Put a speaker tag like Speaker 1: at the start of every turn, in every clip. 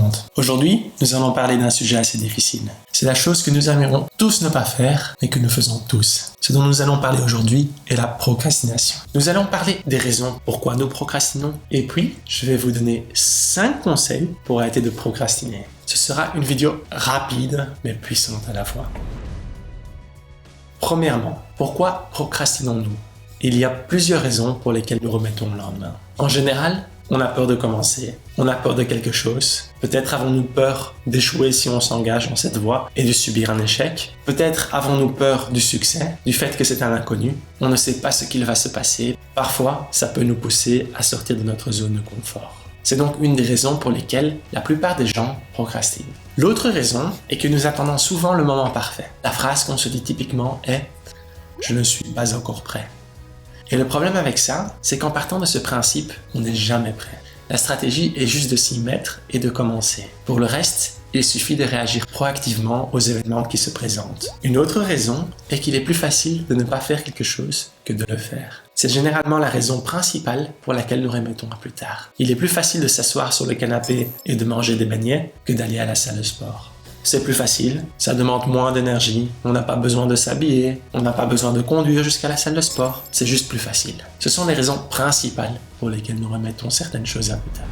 Speaker 1: monde. Aujourd'hui, nous allons parler d'un sujet assez difficile. C'est la chose que nous aimerions tous ne pas faire, mais que nous faisons tous. Ce dont nous allons parler aujourd'hui est la procrastination. Nous allons parler des raisons pourquoi nous procrastinons, et puis je vais vous donner 5 conseils pour arrêter de procrastiner. Ce sera une vidéo rapide, mais puissante à la fois. Premièrement, pourquoi procrastinons-nous? Il y a plusieurs raisons pour lesquelles nous remettons le lendemain. En général, on a peur de commencer, on a peur de quelque chose. Peut-être avons-nous peur d'échouer si on s'engage dans cette voie et de subir un échec. Peut-être avons-nous peur du succès, du fait que c'est un inconnu. On ne sait pas ce qu'il va se passer. Parfois, ça peut nous pousser à sortir de notre zone de confort. C'est donc une des raisons pour lesquelles la plupart des gens procrastinent. L'autre raison est que nous attendons souvent le moment parfait. La phrase qu'on se dit typiquement est « Je ne suis pas encore prêt ». Et le problème avec ça, c'est qu'en partant de ce principe, on n'est jamais prêt. La stratégie est juste de s'y mettre et de commencer. Pour le reste, il suffit de réagir proactivement aux événements qui se présentent. Une autre raison est qu'il est plus facile de ne pas faire quelque chose que de le faire. C'est généralement la raison principale pour laquelle nous remettons à plus tard. Il est plus facile de s'asseoir sur le canapé et de manger des beignets que d'aller à la salle de sport. C'est plus facile, ça demande moins d'énergie, on n'a pas besoin de s'habiller, on n'a pas besoin de conduire jusqu'à la salle de sport, c'est juste plus facile. Ce sont les raisons principales pour lesquelles nous remettons certaines choses à plus tard.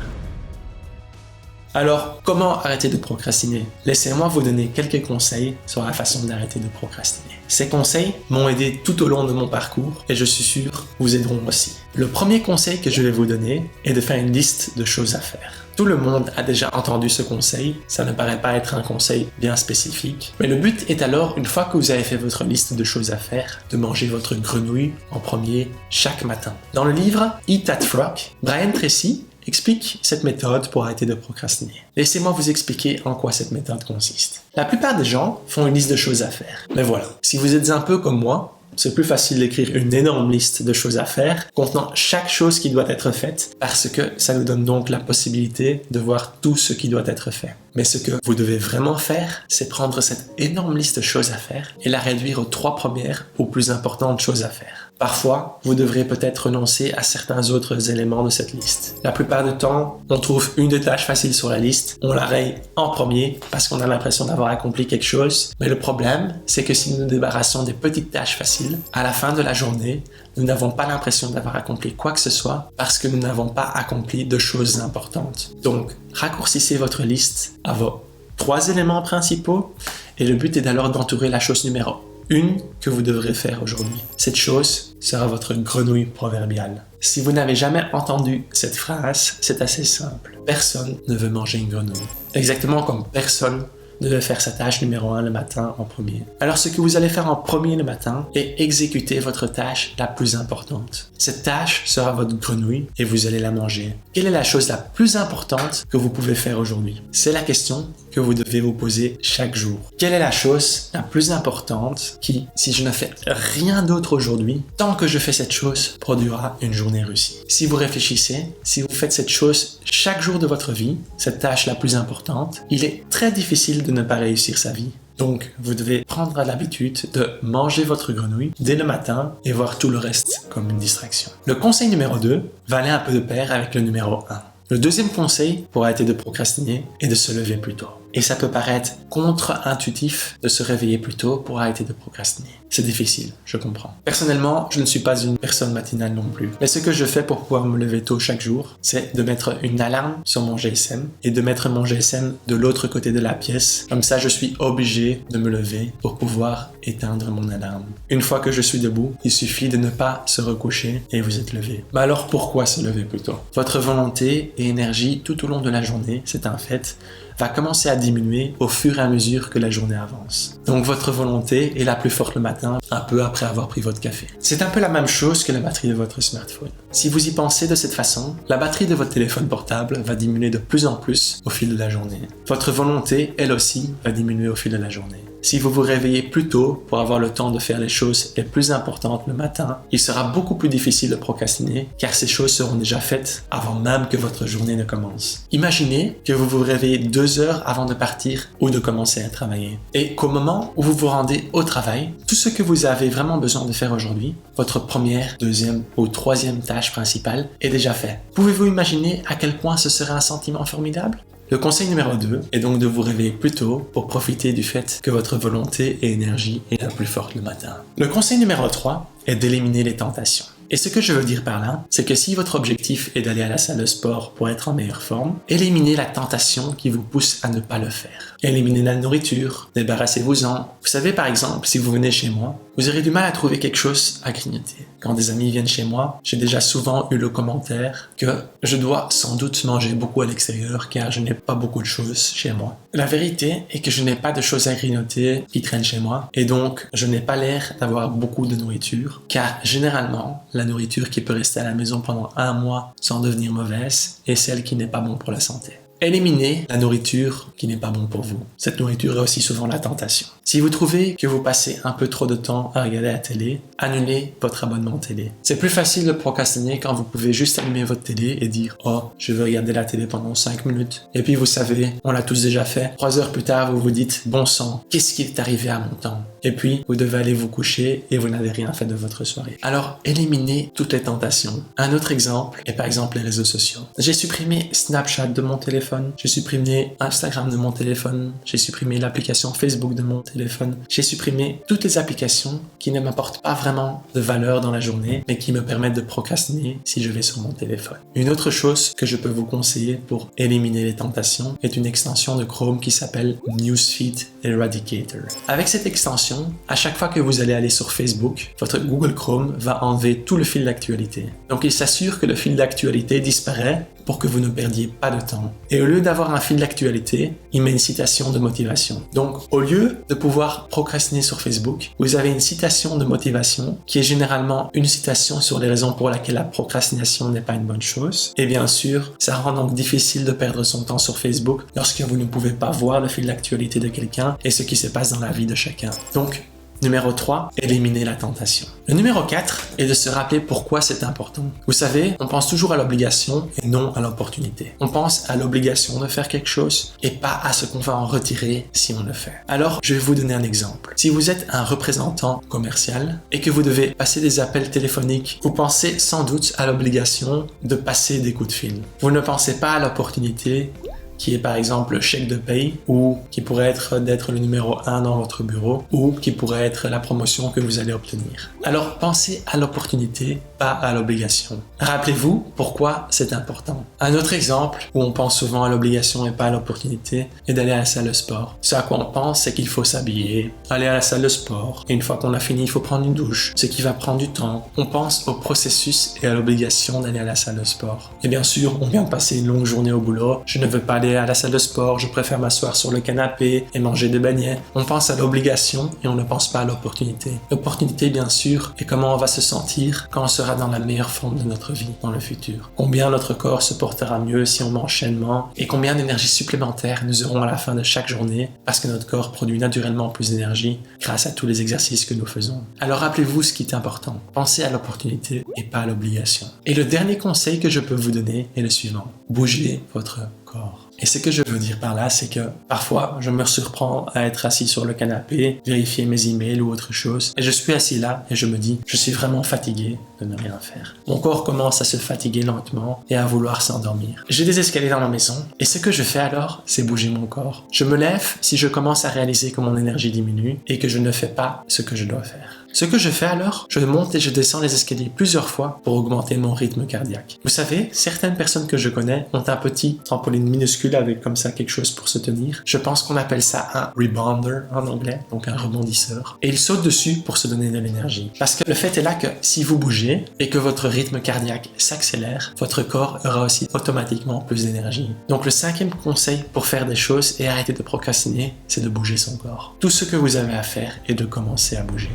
Speaker 1: Alors, comment arrêter de procrastiner? Laissez-moi vous donner quelques conseils sur la façon d'arrêter de procrastiner. Ces conseils m'ont aidé tout au long de mon parcours et je suis sûr vous aideront aussi. Le premier conseil que je vais vous donner est de faire une liste de choses à faire. Tout le monde a déjà entendu ce conseil, ça ne paraît pas être un conseil bien spécifique, mais le but est alors, une fois que vous avez fait votre liste de choses à faire, de manger votre grenouille en premier chaque matin. Dans le livre Eat That Frog, Brian Tracy explique cette méthode pour arrêter de procrastiner. Laissez-moi vous expliquer en quoi cette méthode consiste. La plupart des gens font une liste de choses à faire. Mais voilà, si vous êtes un peu comme moi, c'est plus facile d'écrire une énorme liste de choses à faire contenant chaque chose qui doit être faite parce que ça nous donne donc la possibilité de voir tout ce qui doit être fait. Mais ce que vous devez vraiment faire, c'est prendre cette énorme liste de choses à faire et la réduire aux 3 premières ou plus importantes choses à faire. Parfois, vous devrez peut-être renoncer à certains autres éléments de cette liste. La plupart du temps, on trouve une des tâches faciles sur la liste, on la raye en premier parce qu'on a l'impression d'avoir accompli quelque chose. Mais le problème, c'est que si nous nous débarrassons des petites tâches faciles, à la fin de la journée, nous n'avons pas l'impression d'avoir accompli quoi que ce soit parce que nous n'avons pas accompli de choses importantes. Donc, raccourcissez votre liste à vos 3 éléments principaux et le but est alors d'entourer la chose numéro 1 que vous devrez faire aujourd'hui. Cette chose sera votre grenouille proverbiale. Si vous n'avez jamais entendu cette phrase, c'est assez simple. Personne ne veut manger une grenouille. Exactement comme personne ne veut faire sa tâche numéro 1 le matin en premier. Alors ce que vous allez faire en premier le matin est exécuter votre tâche la plus importante. Cette tâche sera votre grenouille et vous allez la manger. Quelle est la chose la plus importante que vous pouvez faire aujourd'hui? C'est la question que vous devez vous poser chaque jour. Quelle est la chose la plus importante qui, si je ne fais rien d'autre aujourd'hui, tant que je fais cette chose, produira une journée réussie? Si vous réfléchissez, si vous faites cette chose chaque jour de votre vie, cette tâche la plus importante, il est très difficile de ne pas réussir sa vie. Donc, vous devez prendre l'habitude de manger votre grenouille dès le matin et voir tout le reste comme une distraction. Le conseil numéro 2 va aller un peu de pair avec le numéro 1. Le deuxième conseil pour arrêter de procrastiner est de se lever plus tôt. Et ça peut paraître contre-intuitif de se réveiller plus tôt pour arrêter de procrastiner. C'est difficile, je comprends. Personnellement, je ne suis pas une personne matinale non plus. Mais ce que je fais pour pouvoir me lever tôt chaque jour, c'est de mettre une alarme sur mon GSM et de mettre mon GSM de l'autre côté de la pièce. Comme ça, je suis obligé de me lever pour pouvoir éteindre mon alarme. Une fois que je suis debout, il suffit de ne pas se recoucher et vous êtes levé. Mais alors pourquoi se lever plus tôt? Votre volonté et énergie tout au long de la journée, c'est un fait, va commencer à diminuer au fur et à mesure que la journée avance. Donc votre volonté est la plus forte le matin, un peu après avoir pris votre café. C'est un peu la même chose que la batterie de votre smartphone. Si vous y pensez de cette façon, la batterie de votre téléphone portable va diminuer de plus en plus au fil de la journée. Votre volonté, elle aussi, va diminuer au fil de la journée. Si vous vous réveillez plus tôt pour avoir le temps de faire les choses les plus importantes le matin, il sera beaucoup plus difficile de procrastiner car ces choses seront déjà faites avant même que votre journée ne commence. Imaginez que vous vous réveillez 2 heures avant de partir ou de commencer à travailler et qu'au moment où vous vous rendez au travail, tout ce que vous avez vraiment besoin de faire aujourd'hui, votre première, deuxième ou troisième tâche principale est déjà fait. Pouvez-vous imaginer à quel point ce serait un sentiment formidable? Le conseil numéro 2 est donc de vous réveiller plus tôt pour profiter du fait que votre volonté et énergie est la plus forte le matin. Le conseil numéro 3 est d'éliminer les tentations. Et ce que je veux dire par là, c'est que si votre objectif est d'aller à la salle de sport pour être en meilleure forme, éliminez la tentation qui vous pousse à ne pas le faire. Éliminez la nourriture, débarrassez-vous-en. Vous savez, par exemple, si vous venez chez moi, vous aurez du mal à trouver quelque chose à grignoter. Quand des amis viennent chez moi, j'ai déjà souvent eu le commentaire que je dois sans doute manger beaucoup à l'extérieur car je n'ai pas beaucoup de choses chez moi. La vérité est que je n'ai pas de choses à grignoter qui traînent chez moi et donc je n'ai pas l'air d'avoir beaucoup de nourriture car généralement, la nourriture qui peut rester à la maison pendant 1 mois sans devenir mauvaise est celle qui n'est pas bonne pour la santé. Éliminez la nourriture qui n'est pas bonne pour vous. Cette nourriture est aussi souvent la tentation. Si vous trouvez que vous passez un peu trop de temps à regarder la télé, annulez votre abonnement télé. C'est plus facile de procrastiner quand vous pouvez juste allumer votre télé et dire « Oh, je veux regarder la télé pendant 5 minutes. » Et puis vous savez, on l'a tous déjà fait. 3 heures plus tard, vous vous dites « Bon sang, qu'est-ce qui est arrivé à mon temps ?» Et puis, vous devez aller vous coucher et vous n'avez rien fait de votre soirée. Alors, éliminez toutes les tentations. Un autre exemple est par exemple les réseaux sociaux. J'ai supprimé Snapchat de mon téléphone. J'ai supprimé Instagram de mon téléphone. J'ai supprimé l'application Facebook de mon téléphone. J'ai supprimé toutes les applications qui ne m'apportent pas vraiment de valeur dans la journée, mais qui me permettent de procrastiner si je vais sur mon téléphone. Une autre chose que je peux vous conseiller pour éliminer les tentations est une extension de Chrome qui s'appelle Newsfeed Eradicator. Avec cette extension, à chaque fois que vous allez aller sur Facebook, votre Google Chrome va enlever tout le fil d'actualité. Donc il s'assure que le fil d'actualité disparaît pour que vous ne perdiez pas de temps. Et au lieu d'avoir un fil d'actualité, il met une citation de motivation. Donc au lieu de pouvoir procrastiner sur Facebook, vous avez une citation de motivation qui est généralement une citation sur les raisons pour lesquelles la procrastination n'est pas une bonne chose. Et bien sûr, ça rend donc difficile de perdre son temps sur Facebook lorsque vous ne pouvez pas voir le fil d'actualité de quelqu'un et ce qui se passe dans la vie de chacun. Donc, numéro 3, éliminer la tentation. Le numéro 4 est de se rappeler pourquoi c'est important. Vous savez, on pense toujours à l'obligation et non à l'opportunité. On pense à l'obligation de faire quelque chose et pas à ce qu'on va en retirer si on le fait. Alors, je vais vous donner un exemple. Si vous êtes un représentant commercial et que vous devez passer des appels téléphoniques, vous pensez sans doute à l'obligation de passer des coups de fil. Vous ne pensez pas à l'opportunité qui est par exemple le chèque de paye ou qui pourrait être d'être le numéro 1 dans votre bureau ou qui pourrait être la promotion que vous allez obtenir. Alors pensez à l'opportunité, pas à l'obligation. Rappelez-vous pourquoi c'est important. Un autre exemple où on pense souvent à l'obligation et pas à l'opportunité est d'aller à la salle de sport. Ce à quoi on pense, c'est qu'il faut s'habiller, aller à la salle de sport et une fois qu'on a fini, il faut prendre une douche, ce qui va prendre du temps. On pense au processus et à l'obligation d'aller à la salle de sport. Et bien sûr, on vient de passer une longue journée au boulot, je ne veux pas aller à la salle de sport, je préfère m'asseoir sur le canapé et manger des beignets. On pense à l'obligation et on ne pense pas à l'opportunité. L'opportunité, bien sûr, est comment on va se sentir quand on sera dans la meilleure forme de notre vie dans le futur. Combien notre corps se portera mieux si on mange sainement et combien d'énergie supplémentaire nous aurons à la fin de chaque journée parce que notre corps produit naturellement plus d'énergie grâce à tous les exercices que nous faisons. Alors rappelez-vous ce qui est important. Pensez à l'opportunité et pas à l'obligation. Et le dernier conseil que je peux vous donner est le suivant. Bougez votre corps. Et ce que je veux dire par là, c'est que parfois, je me surprends à être assis sur le canapé, vérifier mes emails ou autre chose, et je suis assis là et je me dis, je suis vraiment fatigué de ne rien faire. Mon corps commence à se fatiguer lentement et à vouloir s'endormir. J'ai des escaliers dans ma maison, et ce que je fais alors, c'est bouger mon corps. Je me lève si je commence à réaliser que mon énergie diminue et que je ne fais pas ce que je dois faire. Ce que je fais alors, je monte et je descends les escaliers plusieurs fois pour augmenter mon rythme cardiaque. Vous savez, certaines personnes que je connais ont un petit trampoline minuscule avec comme ça quelque chose pour se tenir. Je pense qu'on appelle ça un rebounder en anglais, donc un rebondisseur. Et ils sautent dessus pour se donner de l'énergie. Parce que le fait est là que si vous bougez et que votre rythme cardiaque s'accélère, votre corps aura aussi automatiquement plus d'énergie. Donc le 5e conseil pour faire des choses et arrêter de procrastiner, c'est de bouger son corps. Tout ce que vous avez à faire est de commencer à bouger.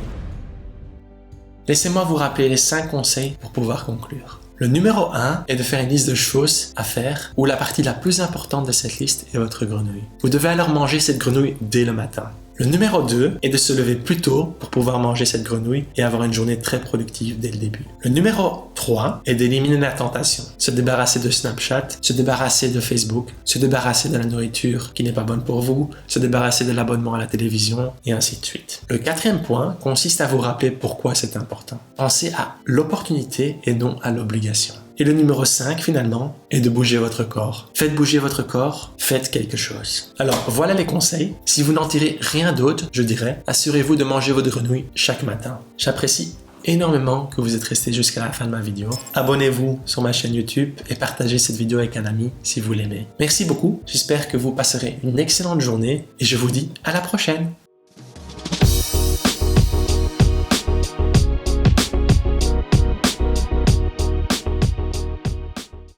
Speaker 1: Laissez-moi vous rappeler les 5 conseils pour pouvoir conclure. Le numéro 1 est de faire une liste de choses à faire où la partie la plus importante de cette liste est votre grenouille. Vous devez alors manger cette grenouille dès le matin. Le numéro 2 est de se lever plus tôt pour pouvoir manger cette grenouille et avoir une journée très productive dès le début. Le numéro 3 est d'éliminer la tentation, se débarrasser de Snapchat, se débarrasser de Facebook, se débarrasser de la nourriture qui n'est pas bonne pour vous, se débarrasser de l'abonnement à la télévision et ainsi de suite. Le 4e point consiste à vous rappeler pourquoi c'est important. Pensez à l'opportunité et non à l'obligation. Et le numéro 5 finalement est de bouger votre corps. Faites bouger votre corps, faites quelque chose. Alors voilà les conseils. Si vous n'en tirez rien d'autre, je dirais, assurez-vous de manger votre grenouille chaque matin. J'apprécie énormément que vous êtes resté jusqu'à la fin de ma vidéo. Abonnez-vous sur ma chaîne YouTube et partagez cette vidéo avec un ami si vous l'aimez. Merci beaucoup, j'espère que vous passerez une excellente journée et je vous dis à la prochaine.